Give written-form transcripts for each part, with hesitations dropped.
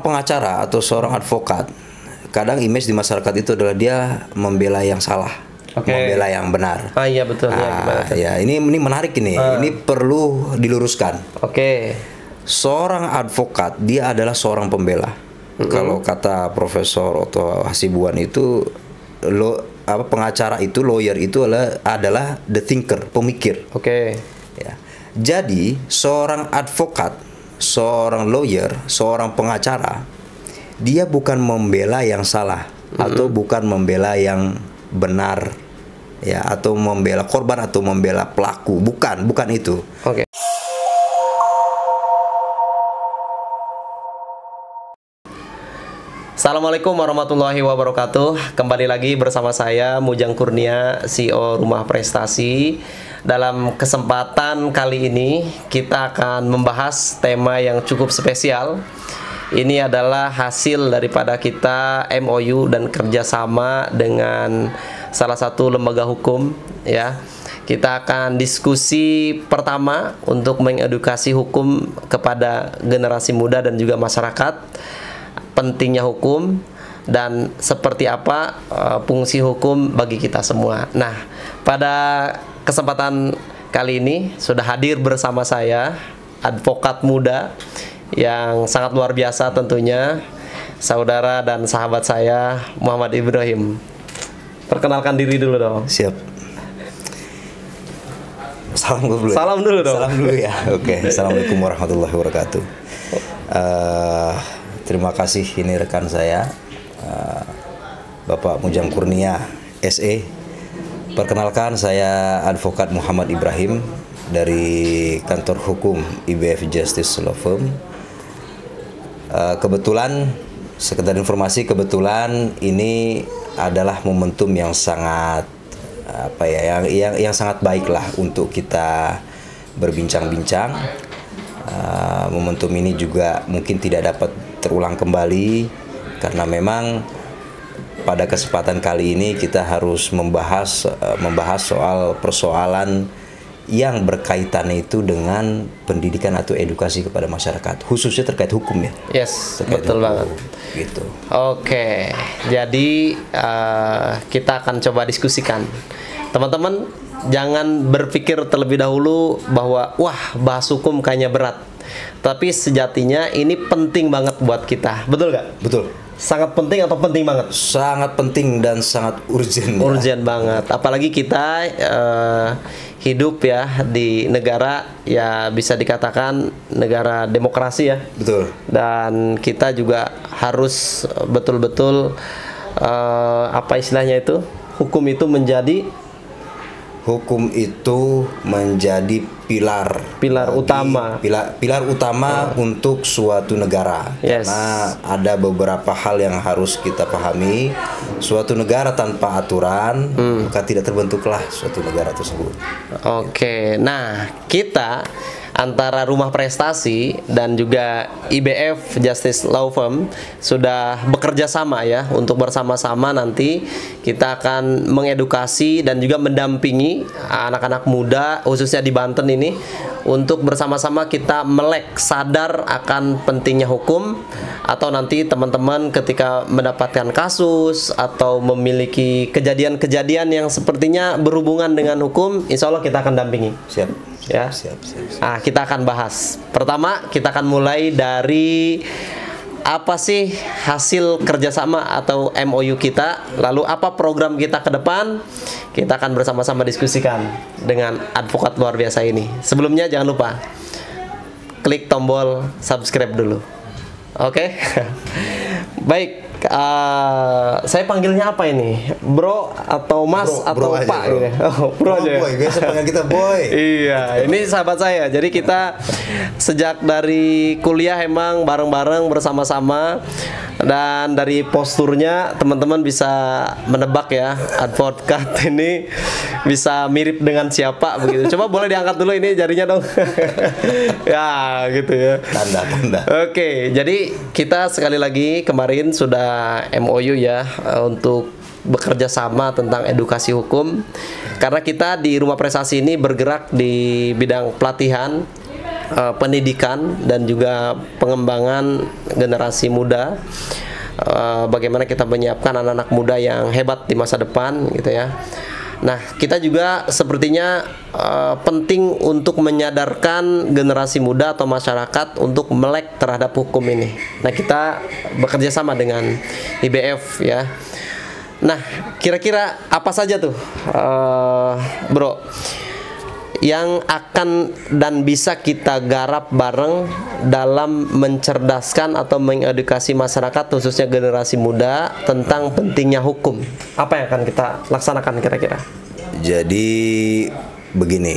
pengacara atau seorang advokat, kadang image di masyarakat itu adalah dia membela yang salah, membela yang benar. Ah iya betul. Ya, ini menarik ini. Ini perlu diluruskan. Seorang advokat dia adalah seorang pembela. Kalau kata Profesor Otto Hasibuan itu, pengacara itu, lawyer itu adalah the thinker, pemikir. Ya. Jadi seorang advokat, seorang lawyer, seorang pengacara, dia bukan membela yang salah atau bukan membela yang benar, ya, atau membela korban atau membela pelaku, bukan itu. Assalamualaikum warahmatullahi wabarakatuh. Kembali lagi bersama saya Mujang Kurnia, CEO Rumah Prestasi. Dalam kesempatan kali ini kita akan membahas tema yang cukup spesial. Ini adalah hasil daripada kita MOU dan kerjasama dengan salah satu lembaga hukum, ya. Kita akan diskusi pertama untuk mengedukasi hukum kepada generasi muda dan juga masyarakat, pentingnya hukum dan seperti apa fungsi hukum bagi kita semua. Nah, pada kesempatan kali ini sudah hadir bersama saya advokat muda yang sangat luar biasa tentunya, saudara dan sahabat saya Muhammad Ibrahim. Perkenalkan diri dulu dong. Siap. Salam dulu. Salam dulu dong. Salam dulu ya. Oke. Assalamualaikum warahmatullahi wabarakatuh. Terima kasih, ini rekan saya, Bapak Mujang Kurnia, SE. Perkenalkan, saya advokat Muhammad Ibrahim dari kantor hukum IBF Justice Law Firm. Kebetulan, sekedar informasi, kebetulan ini adalah momentum yang sangat yang sangat baiklah untuk kita berbincang-bincang. Momentum ini juga mungkin tidak dapat terulang kembali karena memang pada kesempatan kali ini kita harus membahas soal persoalan yang berkaitan itu dengan pendidikan atau edukasi kepada masyarakat, khususnya terkait hukum, ya. Yes, betul banget. Gitu. Oke, jadi kita akan coba diskusikan. Teman-teman, jangan berpikir terlebih dahulu bahwa wah, bahas hukum kayaknya berat. Tapi sejatinya ini penting banget buat kita. Betul nggak? Betul. Sangat penting atau penting banget? Sangat penting dan sangat urgent. Urgent banget. Apalagi kita hidup ya di negara ya bisa dikatakan negara demokrasi, ya. Betul. Dan kita juga harus betul-betul apa istilahnya itu? Hukum itu menjadi pilar utama untuk suatu negara. Yes. Karena ada beberapa hal yang harus kita pahami. Suatu negara tanpa aturan, maka tidak terbentuklah suatu negara tersebut. Oke, nah kita antara Rumah Prestasi dan juga IBF Justice Law Firm sudah bekerja sama, ya, untuk bersama-sama nanti kita akan mengedukasi dan juga mendampingi anak-anak muda khususnya di Banten ini untuk bersama-sama kita melek sadar akan pentingnya hukum, atau nanti teman-teman ketika mendapatkan kasus atau memiliki kejadian-kejadian yang sepertinya berhubungan dengan hukum, insya Allah kita akan dampingi. Siap. Ya. Siap. Nah, kita akan bahas. Pertama, kita akan mulai dari apa sih hasil kerjasama atau MOU kita, lalu apa program kita ke depan. Kita akan bersama-sama diskusikan dengan advokat luar biasa ini. Sebelumnya jangan lupa klik tombol subscribe dulu. Oke? Baik. Saya panggilnya apa ini? Bro atau Mas atau Pak gitu. Bro aja. Boy, biasa panggil kita Boy. Iya, ini sahabat saya. Jadi kita sejak dari kuliah emang bareng-bareng bersama-sama, dan dari posturnya teman-teman bisa menebak ya, advokat ini bisa mirip dengan siapa begitu. Coba boleh diangkat dulu ini jarinya dong. Ya, gitu ya. Tanda. Oke, jadi kita sekali lagi kemarin sudah MOU ya untuk bekerja sama tentang edukasi hukum, karena kita di Rumah Prestasi ini bergerak di bidang pelatihan pendidikan dan juga pengembangan generasi muda. Bagaimana kita menyiapkan anak-anak muda yang hebat di masa depan gitu ya. Nah, kita juga sepertinya penting untuk menyadarkan generasi muda atau masyarakat untuk melek terhadap hukum ini. Nah, kita bekerja sama dengan IBF ya. Nah, kira-kira apa saja tuh, Bro, yang akan dan bisa kita garap bareng dalam mencerdaskan atau mengedukasi masyarakat khususnya generasi muda tentang pentingnya hukum? Apa yang akan kita laksanakan kira-kira? Jadi begini,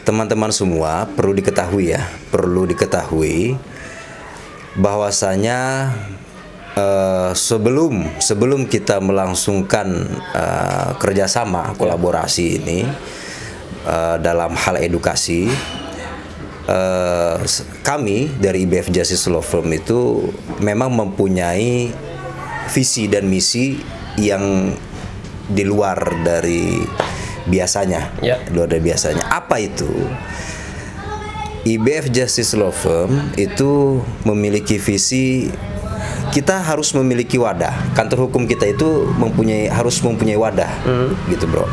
teman-teman semua perlu diketahui bahwasanya sebelum kita melangsungkan kerjasama kolaborasi ini dalam hal edukasi, kami dari IBF Justice Law Firm itu memang mempunyai visi dan misi yang di luar dari biasanya. Luar dari biasanya. Apa itu? IBF Justice Law Firm itu memiliki visi, kita harus memiliki wadah. Kantor hukum kita itu harus mempunyai wadah, gitu bro.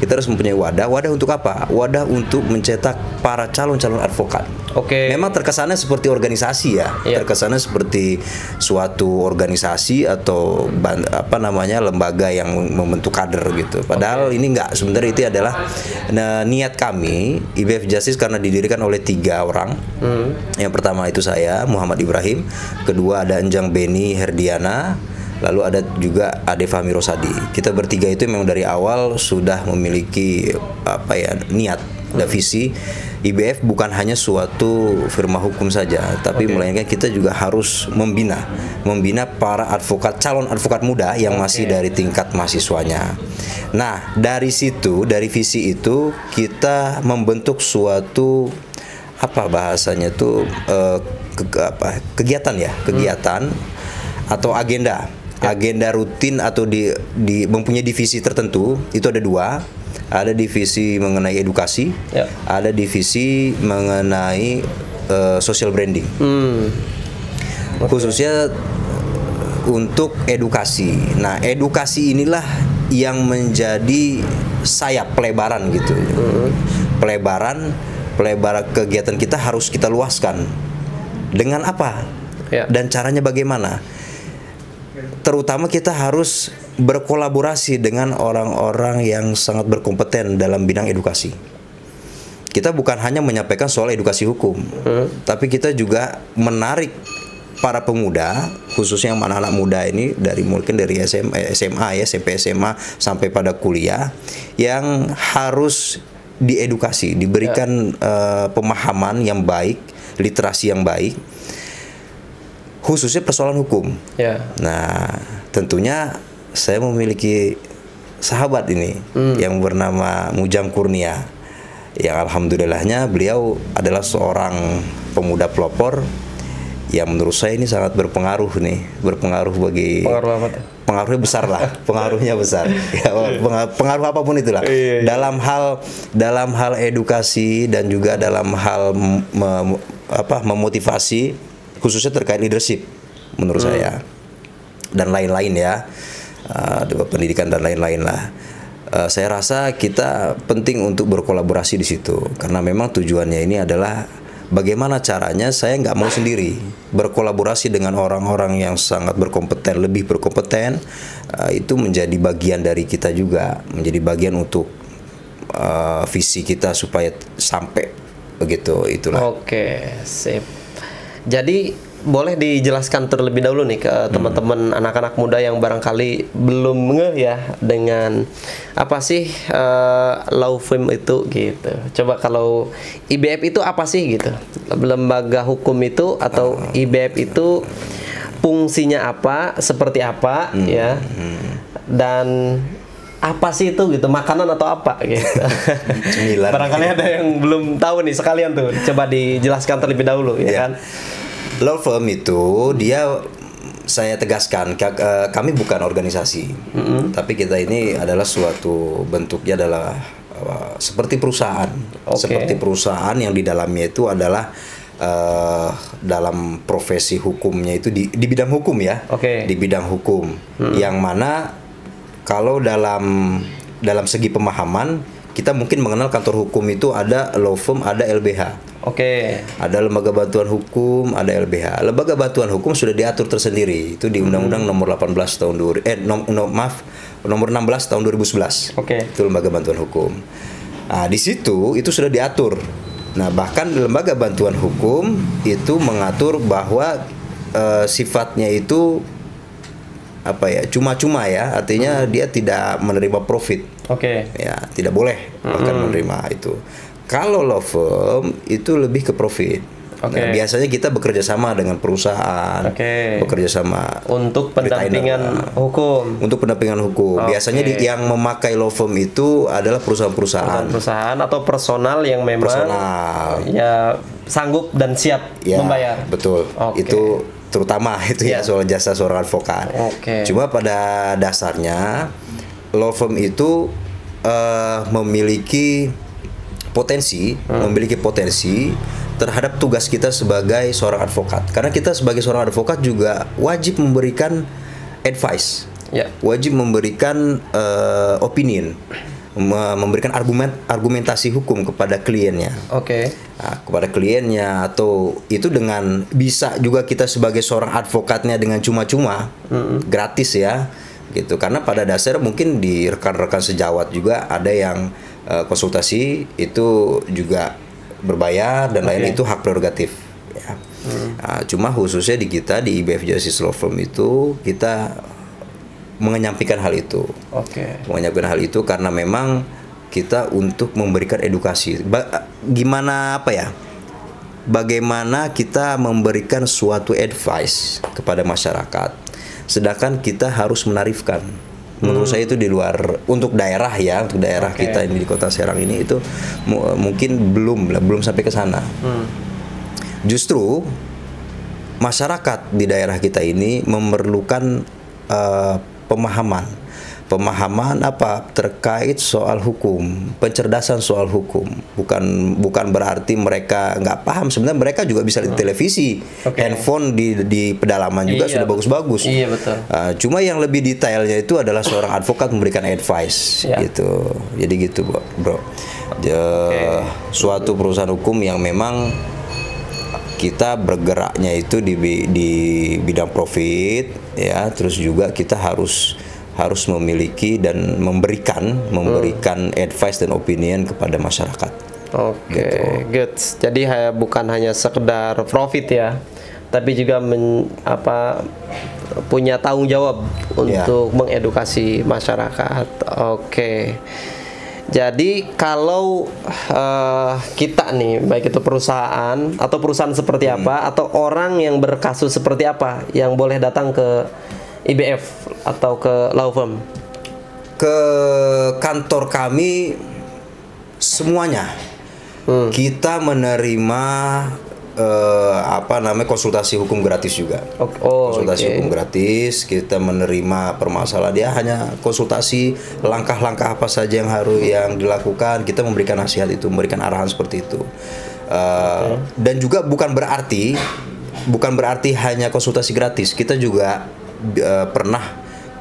Kita harus mempunyai wadah. Wadah untuk apa? Wadah untuk mencetak para calon-calon advokat. Memang terkesannya seperti organisasi ya. Terkesannya seperti suatu organisasi atau lembaga yang membentuk kader gitu. Padahal ini enggak. Sebenarnya itu adalah niat kami IBF Justice, karena didirikan oleh 3 orang. Yang pertama itu saya, Muhammad Ibrahim. Kedua ada Enjang Beni Herdiana. Lalu ada juga Ade Fahmi Rosadi. Kita bertiga itu memang dari awal sudah memiliki niat dan visi. IBF bukan hanya suatu firma hukum saja, tapi melainkan kita juga harus membina para advokat, calon advokat muda yang masih dari tingkat mahasiswanya. Nah, dari situ, dari visi itu kita membentuk suatu kegiatan atau agenda rutin atau mempunyai divisi tertentu. Itu ada 2. Ada divisi mengenai edukasi, ada divisi mengenai social branding. Khususnya untuk edukasi. Nah, edukasi inilah yang menjadi sayap pelebaran gitu. Pelebaran kegiatan kita harus kita luaskan. Dengan apa? Dan caranya bagaimana? Terutama kita harus berkolaborasi dengan orang-orang yang sangat berkompeten dalam bidang edukasi. Kita bukan hanya menyampaikan soal edukasi hukum, tapi kita juga menarik para pemuda, khususnya yang anak-anak muda ini mungkin dari SMA ya, SMP SMA sampai pada kuliah, yang harus diedukasi, diberikan pemahaman yang baik, literasi yang baik, khususnya persoalan hukum. Nah, tentunya saya memiliki sahabat ini yang bernama Mujang Kurnia, yang alhamdulillahnya beliau adalah seorang pemuda pelopor yang menurut saya ini sangat berpengaruh bagi pengaruhnya besar lah, pengaruhnya besar. Pengaruh apapun itulah. Dalam hal edukasi dan juga dalam hal memotivasi, khususnya terkait leadership menurut saya, dan lain-lain ya, pendidikan dan lain-lain lah. Saya rasa kita penting untuk berkolaborasi di situ, karena memang tujuannya ini adalah bagaimana caranya saya nggak mau sendiri, berkolaborasi dengan orang-orang yang sangat berkompeten, lebih berkompeten. Itu menjadi bagian dari kita juga, menjadi bagian untuk visi kita supaya sampai begitu, itulah. Oke, sip. Jadi boleh dijelaskan terlebih dahulu nih ke teman-teman anak-anak muda yang barangkali belum ngeh ya dengan apa sih law firm itu gitu. Coba kalau IBF itu apa sih gitu, lembaga hukum itu, atau IBF itu fungsinya apa, seperti apa ya, dan apa sih itu gitu, makanan atau apa gitu. Barangkali ada yang belum tahu nih, sekalian tuh coba dijelaskan terlebih dahulu ya kan. Law firm itu saya tegaskan, kami bukan organisasi, tapi kita ini adalah suatu bentuknya adalah seperti perusahaan. seperti perusahaan yang di dalamnya itu adalah dalam profesi hukumnya itu di bidang hukum ya, di bidang hukum, yang mana kalau dalam segi pemahaman kita mungkin mengenal kantor hukum itu ada law firm, ada LBH. Ada lembaga bantuan hukum, ada LBH. Lembaga bantuan hukum sudah diatur tersendiri. Itu di Undang-Undang Nomor 18 tahun Nomor 16 tahun 2011. Itu lembaga bantuan hukum. Nah, di situ itu sudah diatur. Nah, bahkan lembaga bantuan hukum itu mengatur bahwa sifatnya itu apa ya, cuma-cuma ya, artinya dia tidak menerima profit. Ya, tidak boleh bahkan menerima itu. Kalau law firm itu lebih ke profit. Nah, biasanya kita bekerja sama dengan perusahaan, bekerja sama untuk pendampingan hukum. Untuk pendampingan hukum. Biasanya yang memakai law firm itu adalah perusahaan-perusahaan atau personal yang memang ya sanggup dan siap membayar. Betul. Itu terutama itu ya soal jasa seorang advokat. Cuma pada dasarnya law firm itu memiliki potensi terhadap tugas kita sebagai seorang advokat. Karena kita sebagai seorang advokat juga wajib memberikan advice, wajib memberikan opinion, memberikan argumentasi hukum kepada kliennya. Nah, kepada kliennya, atau itu dengan bisa juga kita sebagai seorang advokatnya dengan cuma-cuma, gratis ya, gitu. Karena pada dasar mungkin di rekan-rekan sejawat juga ada yang konsultasi itu juga berbayar dan lain, itu hak prerogatif ya. Nah, cuma khususnya di kita di IBF Justice Law Firm itu kita menyampaikan hal itu. Menyampaikan hal itu karena memang kita untuk memberikan edukasi. Bagaimana kita memberikan suatu advice kepada masyarakat, sedangkan kita harus menarifkan. Menurut saya itu di luar, untuk daerah ya, untuk daerah kita ini di Kota Serang ini itu mungkin belum sampai ke sana. Justru masyarakat di daerah kita ini memerlukan pemahaman apa terkait soal hukum, pencerdasan soal hukum. Bukan berarti mereka nggak paham. Sebenarnya mereka juga bisa di televisi, handphone di pedalaman juga sudah bagus-bagus. Cuma yang lebih detailnya itu adalah seorang advokat memberikan advice gitu. Jadi gitu, bro. Suatu perusahaan hukum yang memang kita bergeraknya itu di bidang profit ya, terus juga kita harus memiliki dan memberikan advice dan opinion kepada masyarakat. Good. Jadi bukan hanya sekedar profit ya, tapi juga punya tanggung jawab untuk mengedukasi masyarakat. Jadi kalau kita nih, baik itu perusahaan atau perusahaan seperti apa, atau orang yang berkasus seperti apa yang boleh datang ke IBF atau ke law firm? Ke kantor kami semuanya. Kita menerima konsultasi hukum gratis juga. Konsultasi hukum gratis, kita menerima permasalahan dia, hanya konsultasi langkah-langkah apa saja yang dilakukan, kita memberikan nasihat itu, memberikan arahan seperti itu. Dan juga bukan berarti hanya konsultasi gratis, kita juga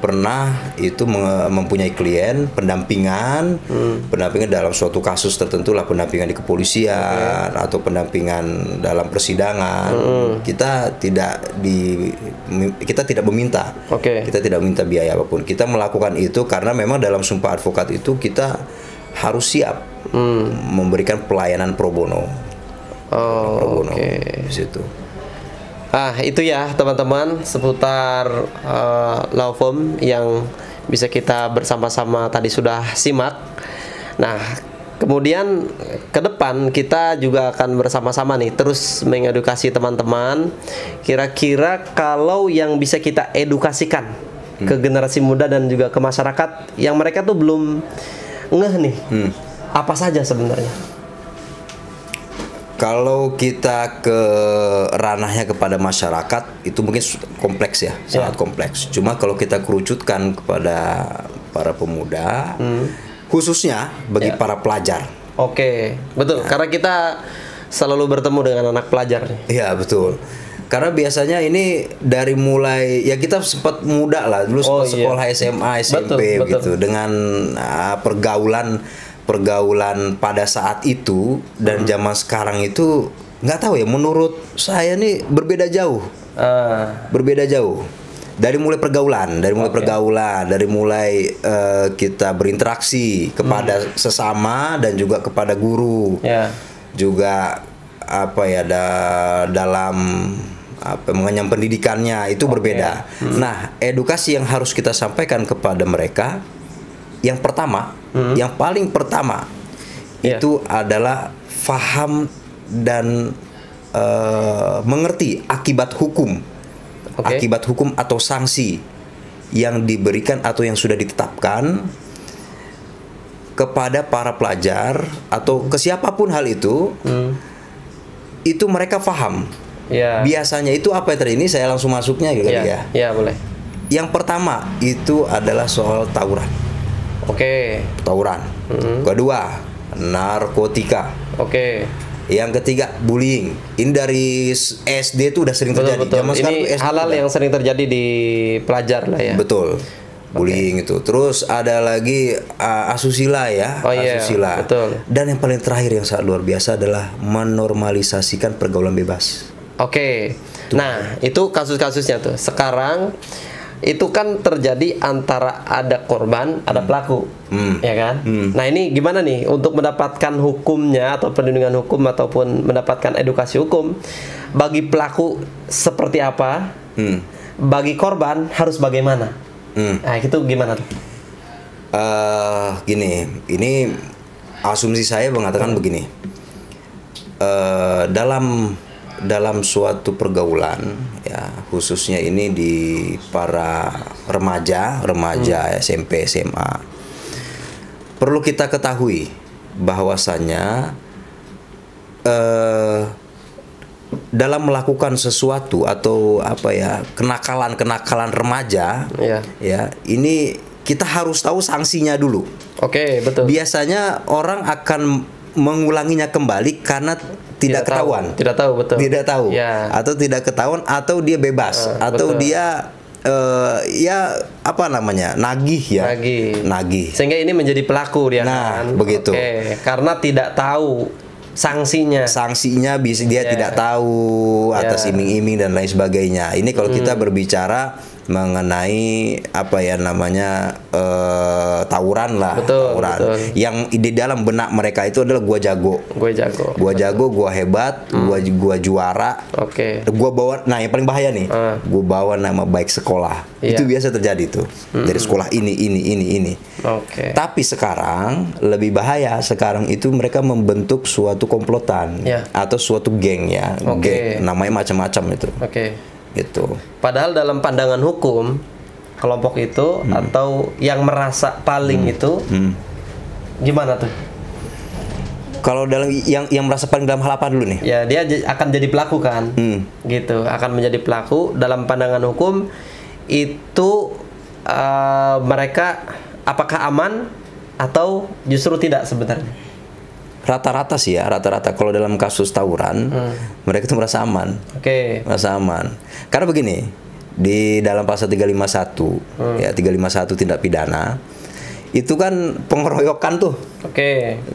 pernah itu mempunyai klien pendampingan dalam suatu kasus tertentu lah, pendampingan di kepolisian atau pendampingan dalam persidangan. Kita tidak meminta biaya apapun. Kita melakukan itu karena memang dalam sumpah advokat itu kita harus siap memberikan pelayanan pro bono. Di situ. Itu ya teman-teman seputar law firm yang bisa kita bersama-sama tadi sudah simak. Nah, kemudian ke depan kita juga akan bersama-sama nih terus mengedukasi teman-teman. Kira-kira kalau yang bisa kita edukasikan ke generasi muda dan juga ke masyarakat yang mereka tuh belum ngeh nih, apa saja sebenarnya? Kalau kita ke ranahnya kepada masyarakat itu mungkin kompleks ya, sangat kompleks. Cuma kalau kita kerucutkan kepada para pemuda, khususnya bagi para pelajar. Oke, betul. Karena kita selalu bertemu dengan anak pelajar. Iya, betul. Karena biasanya ini dari mulai ya kita sempat muda lah dulu, sempat sekolah SMA, SMP betul, gitu dengan pergaulan pada saat itu dan zaman sekarang itu nggak tahu ya, menurut saya nih berbeda jauh. Berbeda jauh. Dari mulai pergaulan, dari mulai kita berinteraksi kepada sesama dan juga kepada guru, juga apa ya dalam mengenyam pendidikannya itu berbeda. Nah, edukasi yang harus kita sampaikan kepada mereka, yang pertama, yang paling pertama itu adalah faham dan mengerti akibat hukum. Akibat hukum atau sanksi yang diberikan atau yang sudah ditetapkan kepada para pelajar atau ke siapapun hal itu, itu mereka paham. Biasanya itu apa yang terjadi? Saya langsung masuknya gitu ya. Ya, boleh. Yang pertama itu adalah soal tawuran. Tawuran. Kedua, narkotika. Yang ketiga, bullying. Ini dari SD itu udah sering terjadi. Betul. Ini hal-hal yang sering terjadi di pelajar lah ya. Betul. Bullying itu. Terus ada lagi asusila ya. Asusila. Betul. Dan yang paling terakhir yang sangat luar biasa adalah menormalisasikan pergaulan bebas. Nah, itu kasus-kasusnya tuh. Sekarang itu kan terjadi antara ada korban, ada pelaku, ya kan? Nah, ini gimana nih untuk mendapatkan hukumnya atau perlindungan hukum ataupun mendapatkan edukasi hukum? Bagi pelaku seperti apa? Bagi korban harus bagaimana? Nah, itu gimana tuh? Gini, ini asumsi saya mengatakan begini. Dalam suatu pergaulan ya, khususnya ini di para remaja SMP SMA, perlu kita ketahui bahwasannya dalam melakukan sesuatu atau apa ya, kenakalan remaja ya, ini kita harus tahu sanksinya dulu. Betul. Biasanya orang akan mengulanginya kembali karena tidak ketahuan. Tidak tahu, betul. Tidak tahu. Atau tidak ketahuan, atau dia bebas, atau betul. Dia ya apa namanya? Nagih. Sehingga ini menjadi pelaku dia kan. Begitu. Karena tidak tahu sanksinya bisa dia tidak tahu atas iming-iming dan lain sebagainya. Ini kalau kita berbicara mengenai apa ya namanya tawuran lah. Betul. Yang di dalam benak mereka itu adalah gua jago, gua hebat, gua juara. Gua bawa, nah yang paling bahaya nih, gua bawa nama baik sekolah. Itu biasa terjadi tuh dari sekolah ini. Tapi sekarang lebih bahaya, sekarang itu mereka membentuk suatu komplotan atau suatu geng ya. Geng, namanya macam-macam itu. Gitu. Padahal dalam pandangan hukum, kelompok itu atau yang merasa paling itu gimana tuh? Kalau dalam yang merasa paling dalam hal apa dulu nih? Ya, dia akan jadi pelaku kan. Gitu, akan menjadi pelaku dalam pandangan hukum itu. Mereka apakah aman atau justru tidak sebenarnya? Rata-rata sih ya, kalau dalam kasus tawuran mereka itu merasa aman. Merasa aman. Karena begini, di dalam pasal 351 ya, 351 tindak pidana itu kan pengeroyokan tuh.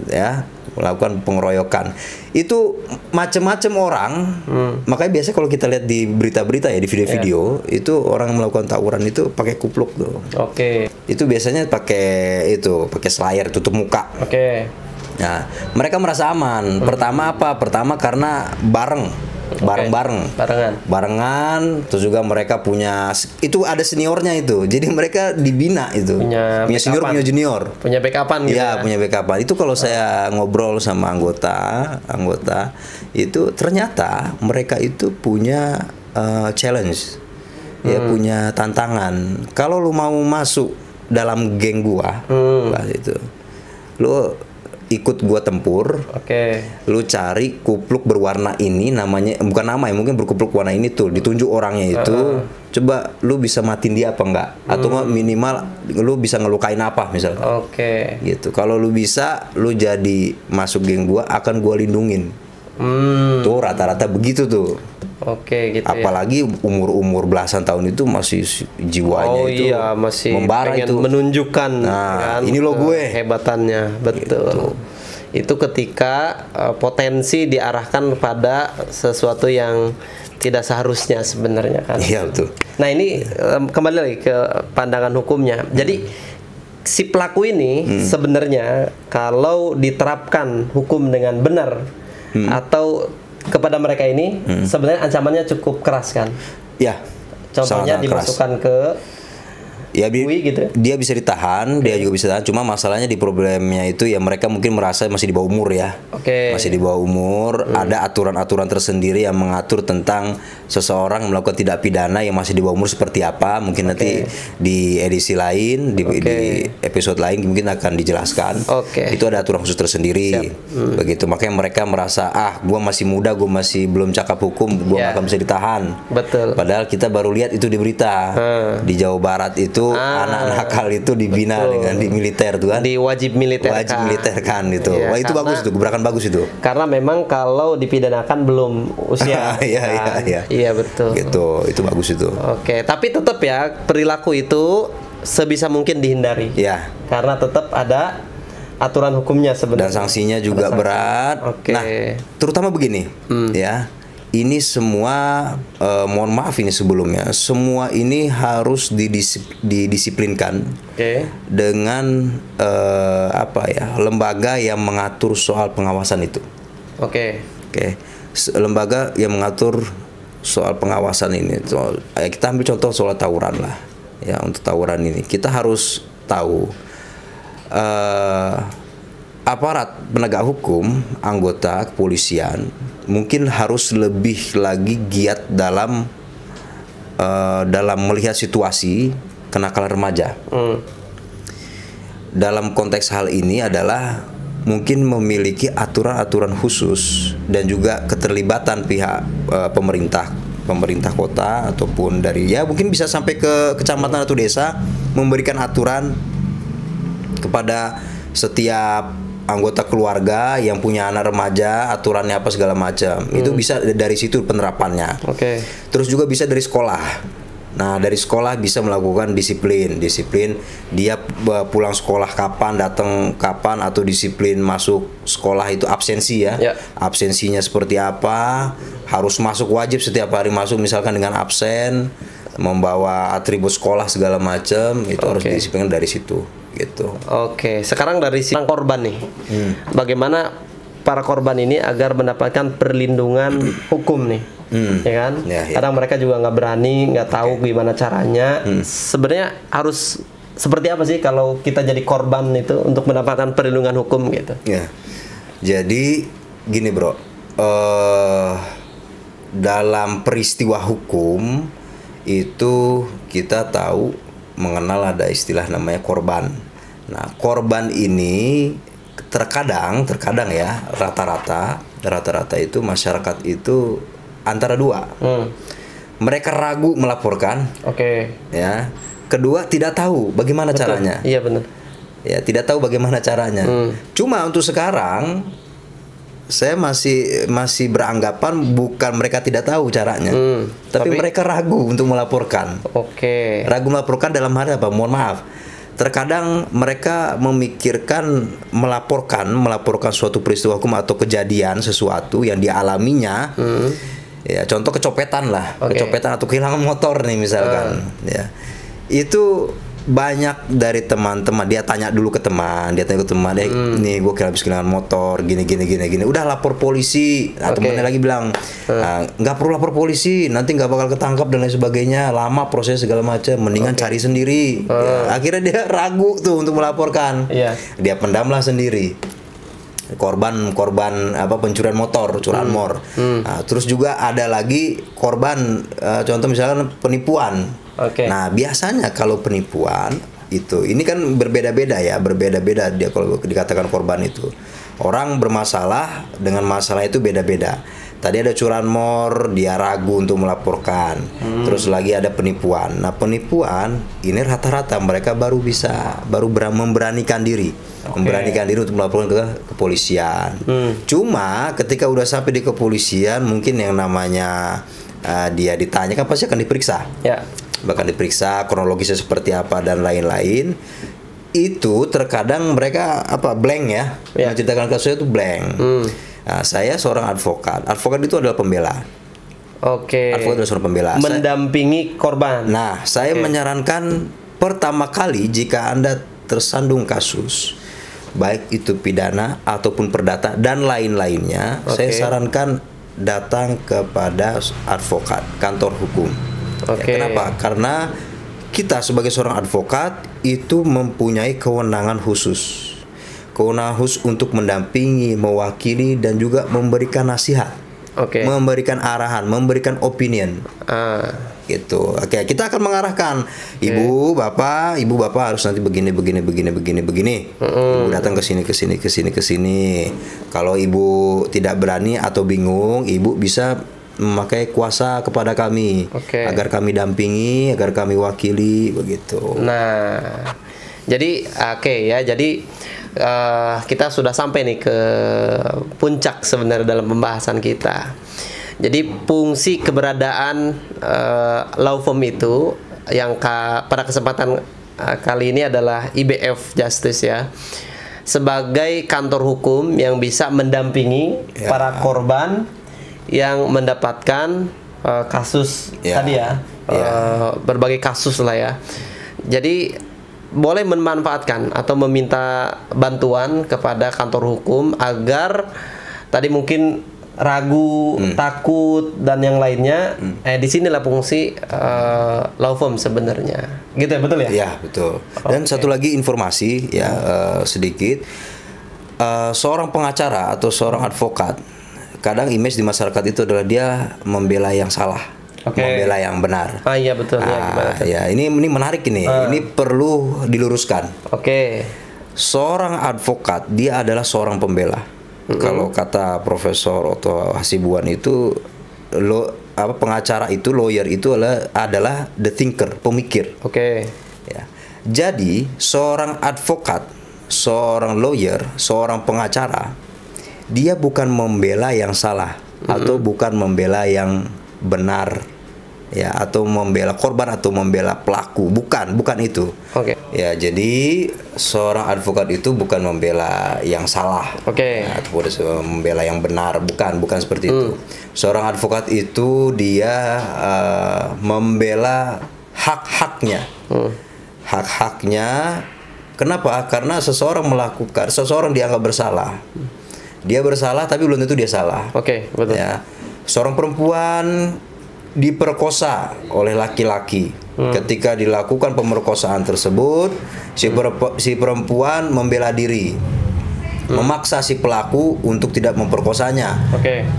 Ya, melakukan pengeroyokan. Itu macam-macam orang. Makanya biasanya kalau kita lihat di berita-berita ya, di video-video itu orang melakukan tawuran itu pakai kupluk tuh. Itu biasanya pakai slayer tutup muka. Nah, mereka merasa aman. Pertama apa? Pertama karena barengan, terus juga mereka punya itu ada seniornya itu. Jadi mereka dibina itu. Punya senior, punya junior. Punya backupan gitu. Ya, punya backupan. Itu kalau saya ngobrol sama anggota itu ternyata mereka itu punya challenge. Ya, punya tantangan. Kalau lu mau masuk dalam geng gua, itu lu ikut gua tempur. Lu cari kupluk berwarna ini, namanya bukan nama ya, mungkin berkupluk warna ini tuh, ditunjuk orangnya itu. Coba lu bisa matiin dia apa enggak? Atau minimal lu bisa ngelukain apa misalnya. Gitu. Kalau lu bisa, lu jadi masuk geng gua, akan gua lindungin. Tuh rata-rata begitu tuh. Gitu. Apalagi umur belasan tahun itu masih jiwanya itu masih membara pengen itu, menunjukkan kan, ini lo gue hebatannya, betul. Itu ketika potensi diarahkan pada sesuatu yang tidak seharusnya sebenarnya kan. Iya betul. Nah ini kembali lagi ke pandangan hukumnya. Jadi si pelaku ini sebenarnya kalau diterapkan hukum dengan benar atau kepada mereka ini sebenarnya ancamannya cukup keras kan? Ya. Contohnya dimasukkan ke ya gitu. Dia bisa ditahan, dia juga bisa tahan. Cuma masalahnya di problemnya itu ya mereka mungkin merasa masih di bawah umur ya. Masih di bawah umur. Ada aturan-aturan tersendiri yang mengatur tentang seseorang melakukan tindak pidana yang masih di bawah umur seperti apa. Mungkin nanti di edisi lain, di episode lain mungkin akan dijelaskan. Itu ada aturan khusus tersendiri. Begitu. Makanya mereka merasa gua masih muda, gua masih belum cakap hukum, gua nggak akan bisa ditahan. Betul. Padahal kita baru lihat itu di berita di Jawa Barat itu anak nakal itu dibina dengan di militer tuh kan, diwajib militer kan itu. Wah itu bagus itu, gebrakan bagus itu. Karena memang kalau dipidanakan belum usia. Iya betul. Gitu, itu bagus itu. Tapi tetap ya perilaku itu sebisa mungkin dihindari. Karena tetap ada aturan hukumnya sebenarnya. Dan sanksinya juga berat. Nah, terutama begini, ya. Ini semua, mohon maaf ini sebelumnya, semua ini harus didisiplinkan dengan lembaga yang mengatur soal pengawasan itu. Lembaga yang mengatur soal pengawasan ini. Kita ambil contoh soal tawuran lah. Ya, untuk tawuran ini kita harus tahu aparat penegak hukum, anggota kepolisian mungkin harus lebih lagi giat dalam melihat situasi kenakalan remaja. Dalam konteks hal ini adalah mungkin memiliki aturan-aturan khusus dan juga keterlibatan pihak pemerintah kota ataupun dari mungkin bisa sampai ke kecamatan atau desa, memberikan aturan kepada setiap anggota keluarga yang punya anak remaja, aturannya apa segala macam. Itu bisa dari situ penerapannya. Terus juga bisa dari sekolah. Nah, dari sekolah bisa melakukan disiplin dia pulang sekolah kapan, datang kapan, atau disiplin masuk sekolah itu absensi ya. Absensinya seperti apa? Harus masuk, wajib setiap hari masuk, misalkan dengan absen, membawa atribut sekolah segala macam, itu harus didisiplinkan dari situ. Gitu. Sekarang dari si korban nih, bagaimana para korban ini agar mendapatkan perlindungan hukum nih, ya kan? Kadang mereka juga nggak berani, nggak tahu gimana caranya. Sebenarnya harus seperti apa sih kalau kita jadi korban itu untuk mendapatkan perlindungan hukum gitu? Jadi gini bro, dalam peristiwa hukum itu kita tahu mengenal ada istilah namanya korban. Nah, korban ini terkadang ya rata-rata itu masyarakat itu antara dua. Mereka ragu melaporkan. Ya. Kedua, tidak tahu bagaimana caranya. Iya benar. Ya, tidak tahu bagaimana caranya. Cuma untuk sekarang saya masih beranggapan bukan mereka tidak tahu caranya, tapi mereka ragu untuk melaporkan. Ragu melaporkan dalam hal apa? Mohon maaf. Terkadang mereka memikirkan melaporkan suatu peristiwa hukum atau kejadian sesuatu yang dialaminya. Ya, contoh kecopetan lah, kecopetan atau kehilangan motor nih misalkan. Ya, itu banyak dari teman-teman, dia tanya ke teman, nih gue habis kehilangan motor, gini, udah lapor polisi. Nah, temannya lagi bilang, nggak perlu lapor polisi, nanti nggak bakal ketangkap dan lain sebagainya, lama proses segala macam, mendingan cari sendiri. Ya, akhirnya dia ragu tuh untuk melaporkan. Dia pendamlah sendiri. Korban pencurian motor, curanmor. Nah, terus juga ada lagi korban, contoh misalkan penipuan. Nah, biasanya kalau penipuan itu. Ini kan berbeda-beda ya, berbeda-beda dia kalau dikatakan korban itu. Orang bermasalah dengan masalah itu beda-beda. Tadi ada curanmor, dia ragu untuk melaporkan. Terus lagi ada penipuan. Nah, penipuan ini rata-rata mereka baru memberanikan diri. Memberanikan diri untuk melaporkan ke kepolisian. Cuma ketika udah sampai di kepolisian, mungkin yang namanya dia ditanya kan pasti akan diperiksa. Ya. Bahkan diperiksa kronologisnya seperti apa dan lain-lain. Itu terkadang mereka blank ya. Menceritakan kasusnya itu blank. Nah, saya seorang advokat. Advokat itu adalah pembela. Advokat adalah seorang pembela. Mendampingi korban. Nah, saya menyarankan pertama kali jika Anda tersandung kasus, baik itu pidana ataupun perdata dan lain-lainnya, saya sarankan datang kepada advokat, kantor hukum. Ya, kenapa? Karena kita sebagai seorang advokat itu mempunyai kewenangan khusus. Kewenangan khusus untuk mendampingi, mewakili, dan juga memberikan nasihat, memberikan arahan, memberikan opinion. Gitu. Kita akan mengarahkan ibu bapak harus nanti begini. Ibu datang ke sini. Kalau ibu tidak berani atau bingung, ibu bisa memakai kuasa kepada kami agar kami dampingi, agar kami wakili, begitu. Nah, jadi jadi kita sudah sampai nih ke puncak sebenarnya dalam pembahasan kita. Jadi fungsi keberadaan law firm itu yang pada kesempatan kali ini adalah IBF Justice ya, sebagai kantor hukum yang bisa mendampingi para korban yang mendapatkan kasus tadi ya, berbagai kasus lah ya. Jadi boleh memanfaatkan atau meminta bantuan kepada kantor hukum agar tadi mungkin ragu, takut dan yang lainnya. Di sinilah fungsi law firm sebenarnya. Gitu ya, betul ya? Ya, betul. Dan satu lagi informasi ya, sedikit. Seorang pengacara atau seorang advokat, kadang image di masyarakat itu adalah dia membela yang salah. Membela yang benar. Iya betul. Ini menarik ini. Ini perlu diluruskan. Seorang advokat dia adalah seorang pembela. Kalau kata Profesor Otto Hasibuan itu, pengacara itu, lawyer itu adalah the thinker, pemikir. Ya. Jadi seorang advokat, seorang lawyer, seorang pengacara, dia bukan membela yang salah atau bukan membela yang benar. Ya, atau membela korban atau membela pelaku, bukan itu. Ya, jadi seorang advokat itu bukan membela yang salah, atau membela yang benar, bukan seperti itu. Seorang advokat itu dia membela hak-haknya, hak-haknya. Kenapa? Karena seseorang dianggap bersalah. Dia bersalah tapi belum tentu dia salah. Betul. Ya, seorang perempuan diperkosa oleh laki-laki. Ketika dilakukan pemerkosaan tersebut, si perempuan membela diri, memaksa si pelaku untuk tidak memperkosanya.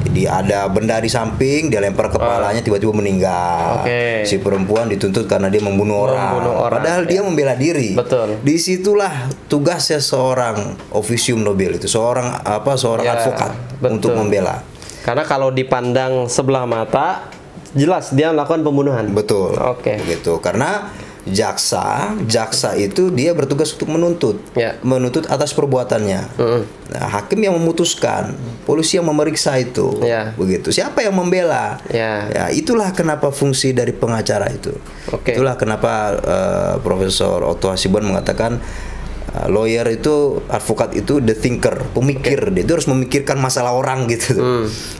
Jadi ada benda di samping, dia lempar kepalanya, tiba-tiba meninggal. Si perempuan dituntut karena dia membunuh orang. Padahal dia membela diri. Disitulah tugasnya seorang officium nobile itu, seorang advokat untuk membela. Karena kalau dipandang sebelah mata, jelas dia melakukan pembunuhan. Betul. Begitu. Karena jaksa itu dia bertugas untuk menuntut atas perbuatannya. Nah, hakim yang memutuskan, polisi yang memeriksa itu. Begitu. Siapa yang membela? Ya, itulah kenapa fungsi dari pengacara itu. Itulah kenapa Profesor Otto Hasibuan mengatakan lawyer itu, advokat itu the thinker, pemikir. Dia itu harus memikirkan masalah orang gitu.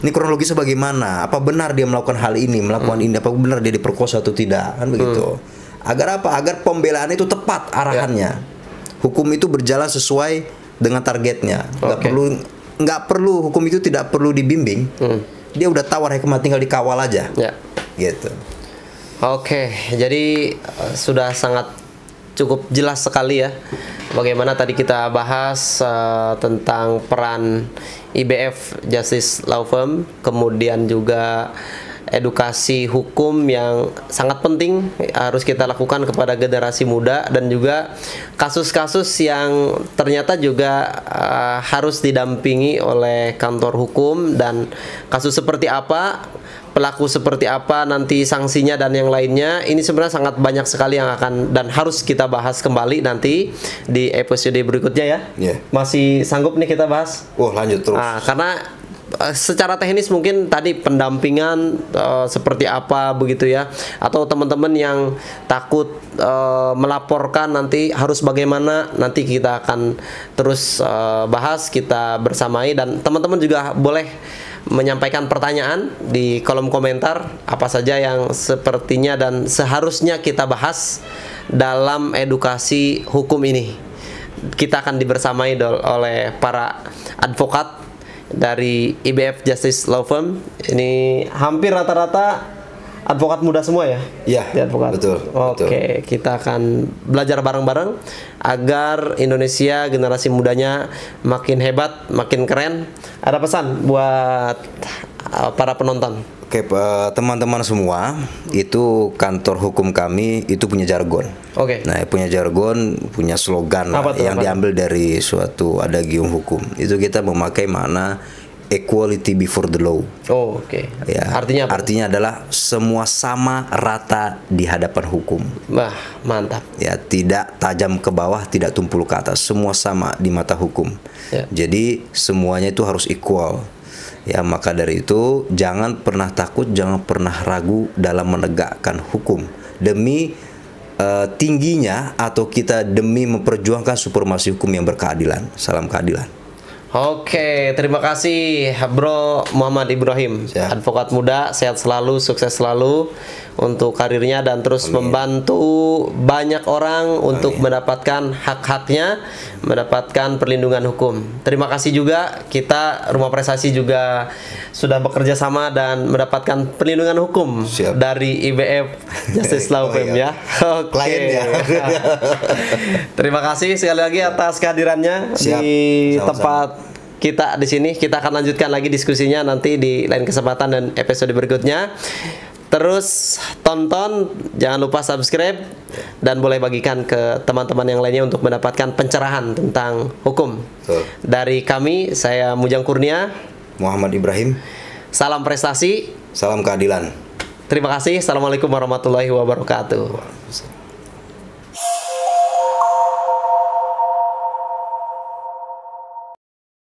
Ini kronologisnya bagaimana? Apa benar dia melakukan hal ini, melakukan ini? Apa benar dia diperkosa atau tidak? Kan begitu. Agar apa? Agar pembelaan itu tepat arahannya. Hukum itu berjalan sesuai dengan targetnya. Nggak perlu hukum itu tidak perlu dibimbing. Dia udah tahu arahnya, tinggal dikawal aja. Gitu. Jadi sudah sangat cukup jelas sekali ya. Bagaimana tadi kita bahas tentang peran IBF Justice Law Firm, kemudian juga edukasi hukum yang sangat penting harus kita lakukan kepada generasi muda, dan juga kasus-kasus yang ternyata juga harus didampingi oleh kantor hukum, dan kasus seperti apa, pelaku seperti apa, nanti sanksinya dan yang lainnya. Ini sebenarnya sangat banyak sekali yang akan dan harus kita bahas kembali nanti di episode berikutnya ya. Masih sanggup nih kita bahas? Lanjut terus. Karena secara teknis mungkin tadi pendampingan seperti apa begitu ya, atau teman-teman yang takut melaporkan nanti harus bagaimana, nanti kita akan terus bahas, kita bersamai, dan teman-teman juga boleh menyampaikan pertanyaan di kolom komentar apa saja yang sepertinya dan seharusnya kita bahas dalam edukasi hukum ini. Kita akan dibersamai oleh para advokat dari IBF Justice Law Firm. Ini hampir rata-rata advokat muda semua ya? Iya, betul. Oke, kita akan belajar bareng-bareng agar Indonesia generasi mudanya makin hebat, makin keren. Ada pesan buat para penonton? Oke, teman-teman semua, itu kantor hukum kami itu punya jargon. Nah, punya jargon, punya slogan yang diambil dari suatu adagium hukum. Itu kita memakai makna equality before the law. Ya, artinya apa? Artinya adalah semua sama rata di hadapan hukum. Wah, mantap. Ya, tidak tajam ke bawah, tidak tumpul ke atas. Semua sama di mata hukum. Jadi semuanya itu harus equal. Ya, maka dari itu jangan pernah takut, jangan pernah ragu dalam menegakkan hukum demi tingginya, atau kita demi memperjuangkan supremasi hukum yang berkeadilan. Salam keadilan. Oke, terima kasih Bro Muhammad Ibrahim, advokat muda, sehat selalu, sukses selalu untuk karirnya, dan terus membantu banyak orang untuk mendapatkan hak-haknya, mendapatkan perlindungan hukum. Terima kasih juga, kita Rumah Prestasi juga sudah bekerja sama dan mendapatkan perlindungan hukum dari IBF Justice Law Firm ya. Terima kasih sekali lagi atas kehadirannya di tempat kita di sini. Kita akan lanjutkan lagi diskusinya nanti di lain kesempatan dan episode berikutnya. Terus tonton, jangan lupa subscribe, dan boleh bagikan ke teman-teman yang lainnya untuk mendapatkan pencerahan tentang hukum. Dari kami, saya Mujang Kurnia, Muhammad Ibrahim. Salam prestasi, salam keadilan. Terima kasih. Assalamualaikum warahmatullahi wabarakatuh.